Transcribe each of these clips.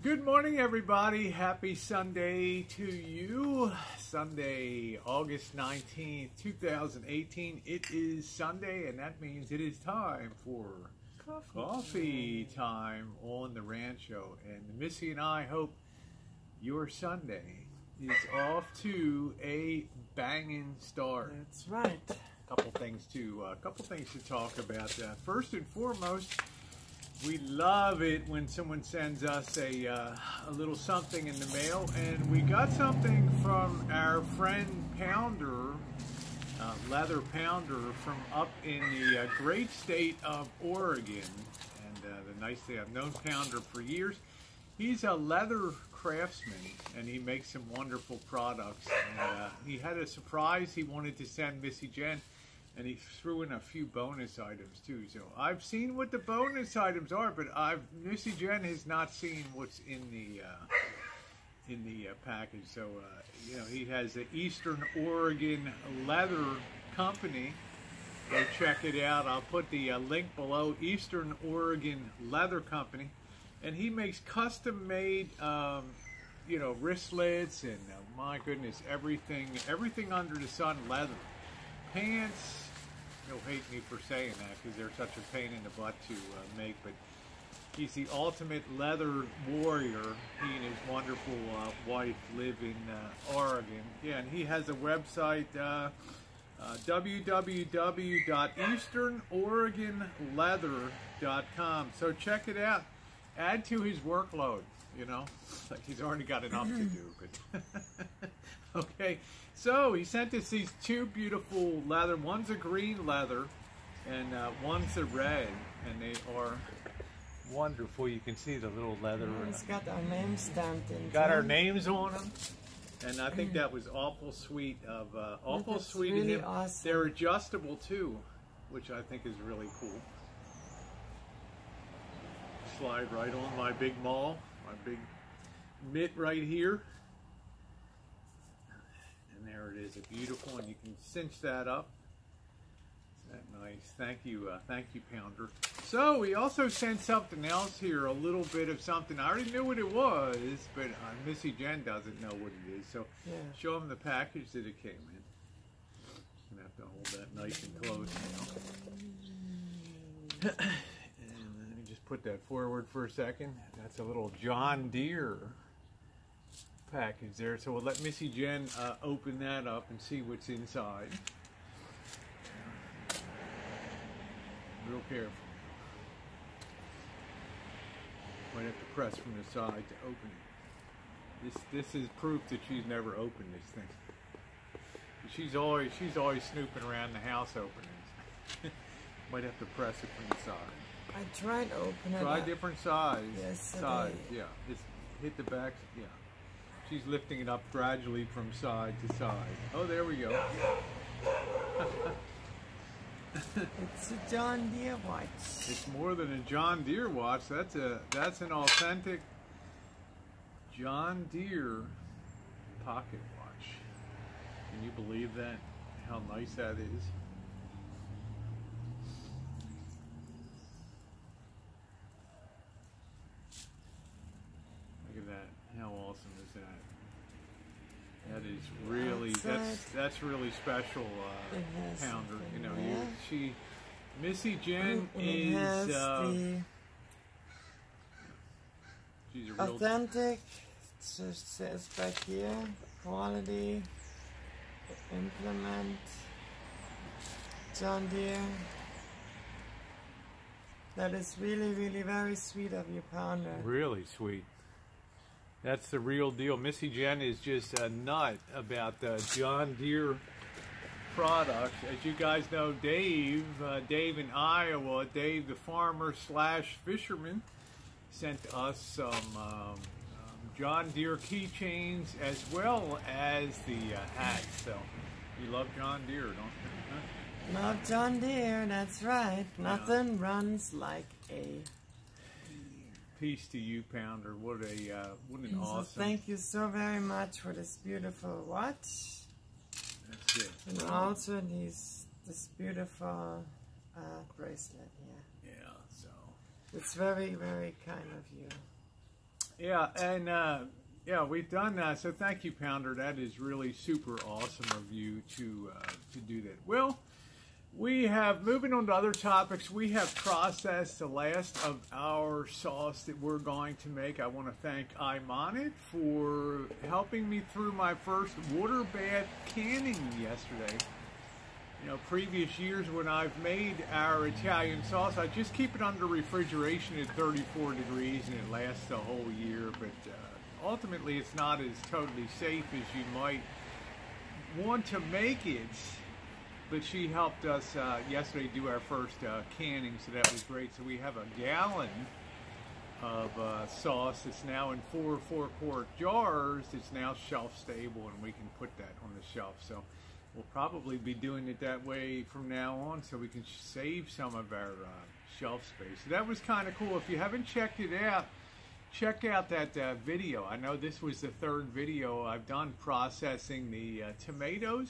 Good morning, everybody. Happy Sunday to you. Sunday, August 19th, 2018. It is Sunday, and that means it is time for coffee time on the Rancho. And Missy and I hope your Sunday is off to a banging start. That's right. A couple things to talk about. First and foremost, we love it when someone sends us a little something in the mail, and we got something from our friend Pounder, Leather Pounder, from up in the great state of Oregon. And the nice thing, I've known Pounder for years. He's a leather craftsman, and he makes some wonderful products. And he had a surprise he wanted to send Missy Jen, and he threw in a few bonus items too. So I've seen what the bonus items are, but Missy Jen has not seen what's in the package. So you know, he has the Eastern Oregon Leather Company. Go check it out. I'll put the link below. Eastern Oregon Leather Company, and he makes custom-made, you know, wristlets and my goodness, everything under the sun leather. Pants, you'll hate me for saying that because they're such a pain in the butt to make, but he's the ultimate leather warrior. He and his wonderful wife live in Oregon. Yeah, and he has a website, www.easternoregonleather.com. So check it out. Add to his workload, you know. Like he's already got enough to do, but okay. So he sent us these two beautiful leather. One's a green leather, and one's a red, and they are wonderful. You can see the little leather. It's got our names stamped in. Got our names on them, and I think that was awful sweet of really of him. awesome. They're adjustable too, which I think is really cool. Slide right on my big maul, my big mitt right here. And there it is, a beautiful, and you can cinch that up. Isn't that nice? Thank you, Pounder. So we also sent something else here, a little bit of something. I already knew what it was, but Missy Jen doesn't know what it is. So yeah. Show them the package that it came in. I'm gonna have to hold that nice and close now. And let me just put that forward for a second. That's a little John Deere package there, so we'll let Missy Jen open that up and see what's inside. Real careful. Might have to press from the side to open it. This is proof that she's never opened this thing. She's always snooping around the house opening. Might have to press it from the side. I tried opening it. Try different size. Yesterday. Yeah. Just hit the back. Yeah. She's lifting it up gradually from side to side. Oh, there we go. It's a John Deere watch. It's more than a John Deere watch. That's an authentic John Deere pocket watch. Can you believe that? How nice that is. Look at that. How awesome is that? That is really, that's really special, Pounder. You know, Missy Jen is, she's a real authentic. It just says back here, quality, implement, John Deere. That is really, really very sweet of you, Pounder. Really sweet. That's the real deal. Missy Jen is just a nut about the John Deere products. As you guys know, Dave in Iowa, Dave the farmer / fisherman, sent us some John Deere keychains as well as the hats. So you love John Deere, don't you? Love John Deere, that's right. Nothing runs like a Peace to you, Pounder. What an awesome. Thank you so very much for this beautiful watch. That's it. And also this beautiful bracelet here. Yeah, so. It's very, very kind of you. Yeah, and yeah, we've done that. So thank you, Pounder. That is really super awesome of you to do that. Well, we have, moving on to other topics, we have processed the last of our sauce that we're going to make. I want to thank Imonit for helping me through my first water bath canning yesterday. You know, previous years when I've made our Italian sauce, I just keep it under refrigeration at 34 degrees and it lasts a whole year, but ultimately it's not as totally safe as you might want to make it. But she helped us yesterday do our first canning, so that was great. So we have a gallon of sauce that's now in 4 4-quart jars. It's now shelf stable, and we can put that on the shelf. So we'll probably be doing it that way from now on, so we can save some of our shelf space. So that was kind of cool. If you haven't checked it out, check out that video. I know this was the third video I've done processing the tomatoes.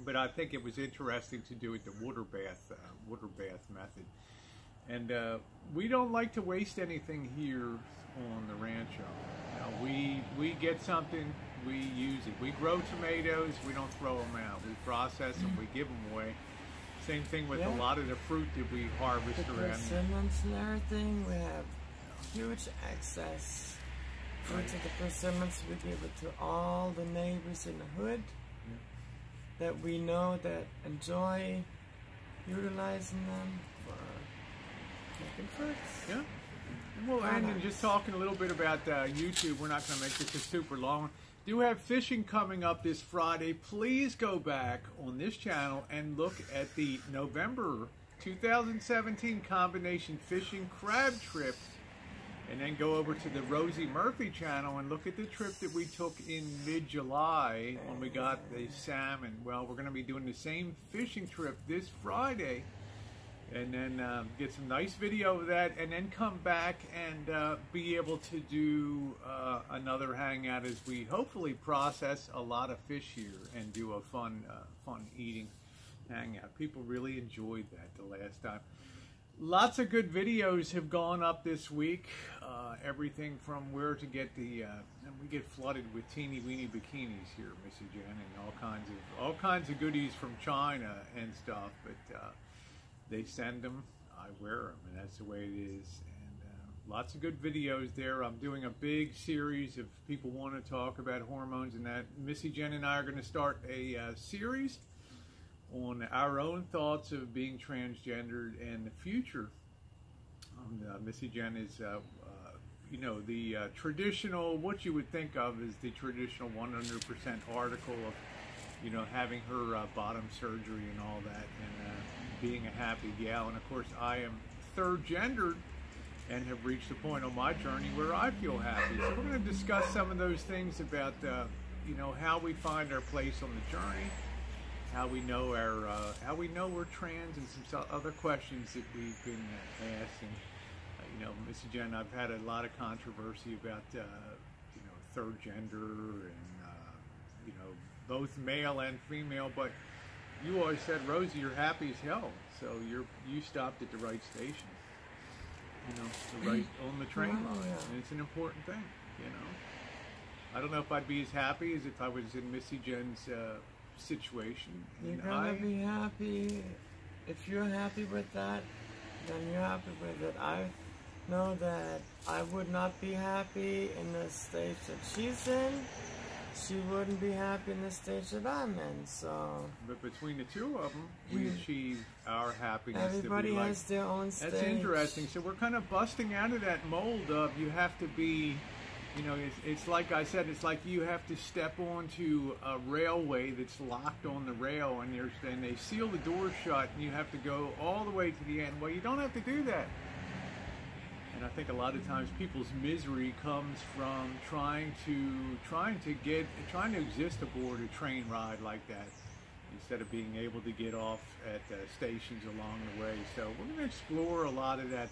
But I think it was interesting to do it the water bath method. And we don't like to waste anything here on the rancho. We get something, we use it. We grow tomatoes, we don't throw them out. We process them, we give them away. Same thing with a lot of the fruit that we harvest around here. Persimmons and everything, we have huge access. Right. To the persimmons, we give it to all the neighbors in the hood that we know that enjoy utilizing them for making fruits. Yeah. And we'll end in just talking a little bit about YouTube. We're not going to make this a super long one. Do have fishing coming up this Friday. Please go back on this channel and look at the November 2017 combination fishing crab trip. And then go over to the Rosie Murphy channel and look at the trip that we took in mid-July when we got the salmon. Well, we're going to be doing the same fishing trip this Friday. And then get some nice video of that. And then come back and be able to do another hangout as we hopefully process a lot of fish here and do a fun eating hangout. People really enjoyed that the last time. Lots of good videos have gone up this week. Everything from where to get the, and we get flooded with teeny weeny bikinis here, Missy Jen, and all kinds of goodies from China and stuff. But they send them, I wear them, and that's the way it is. And lots of good videos there. I'm doing a big series if people want to talk about hormones and that. Missy Jen and I are going to start a series on our own thoughts of being transgendered and the future. Missy Jen is, you know, the traditional, what you would think of as the traditional 100% article of, you know, having her bottom surgery and all that, and being a happy gal. And of course, I am third gendered and have reached a point on my journey where I feel happy. So we're going to discuss some of those things about, you know, how we find our place on the journey, how we know we're trans, and some other questions that we've been asking. You know, Missy Jen, I've had a lot of controversy about you know, third gender and you know, both male and female. But you always said, Rosie, you're happy as hell, so you stopped at the right station. You know, the right on the train, and it's an important thing. You know, I don't know if I'd be as happy as if I was in Missy Jen's situation. You're gonna be happy. If you're happy with that, then you're happy with it. I know that I would not be happy in the stage that she's in. She wouldn't be happy in the stage that I'm in. So, but between the two of them, we achieve our happiness. Everybody has their own stage. That's interesting. So we're kind of busting out of that mold of you have to be. You know, it's like I said, it's like you have to step onto a railway that's locked on the rail, and they seal the doors shut, and you have to go all the way to the end. Well, you don't have to do that. And I think a lot of times people's misery comes from trying to exist aboard a train ride like that, instead of being able to get off at stations along the way. So we're going to explore a lot of that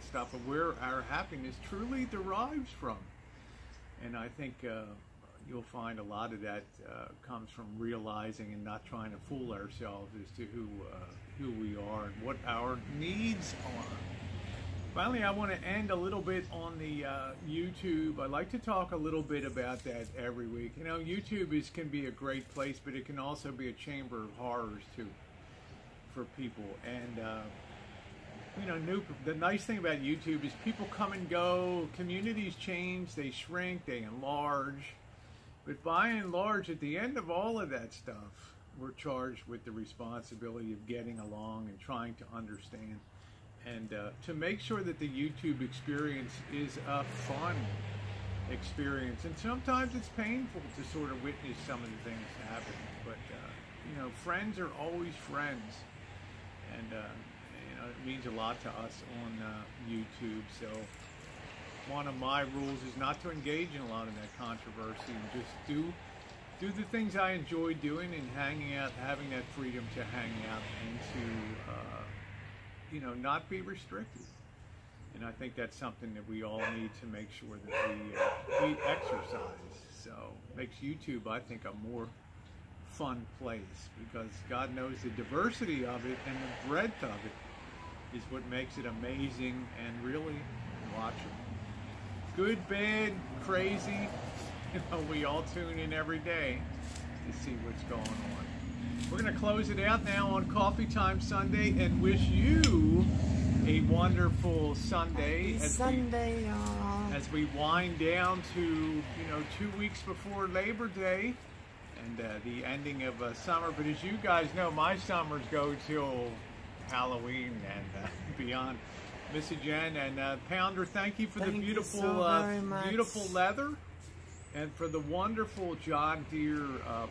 stuff of where our happiness truly derives from. And I think you'll find a lot of that comes from realizing and not trying to fool ourselves as to who we are and what our needs are. Finally, I want to end a little bit on the YouTube. I like to talk a little bit about that every week. You know, YouTube can be a great place, but it can also be a chamber of horrors too for people. And you know, the nice thing about YouTube is people come and go, communities change, they shrink, they enlarge. But by and large, at the end of all of that stuff, we're charged with the responsibility of getting along and trying to understand. And to make sure that the YouTube experience is a fun experience. And sometimes it's painful to sort of witness some of the things happen. But, you know, friends are always friends. And, you know, it means a lot to us on YouTube. So one of my rules is not to engage in a lot of that controversy and just do the things I enjoy doing and hanging out, having that freedom to hang out and to you know, not be restricted. And I think that's something that we all need to make sure that we exercise. So it makes YouTube, I think, a more fun place, because God knows the diversity of it and the breadth of it is what makes it amazing and really watchable. Good, bad, crazy, you know, we all tune in every day to see what's going on. We're going to close it out now on Coffee Time Sunday and wish you a wonderful Sunday. As we wind down to, you know, 2 weeks before Labor Day and the ending of summer. But as you guys know, my summers go till Halloween and beyond. Missy Jen and Pounder, thank you for the beautiful leather. And for the wonderful John Deere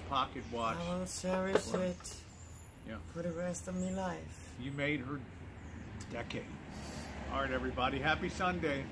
pocket watch. I will cherish it for the rest of my life. You made her decade. All right, everybody. Happy Sunday.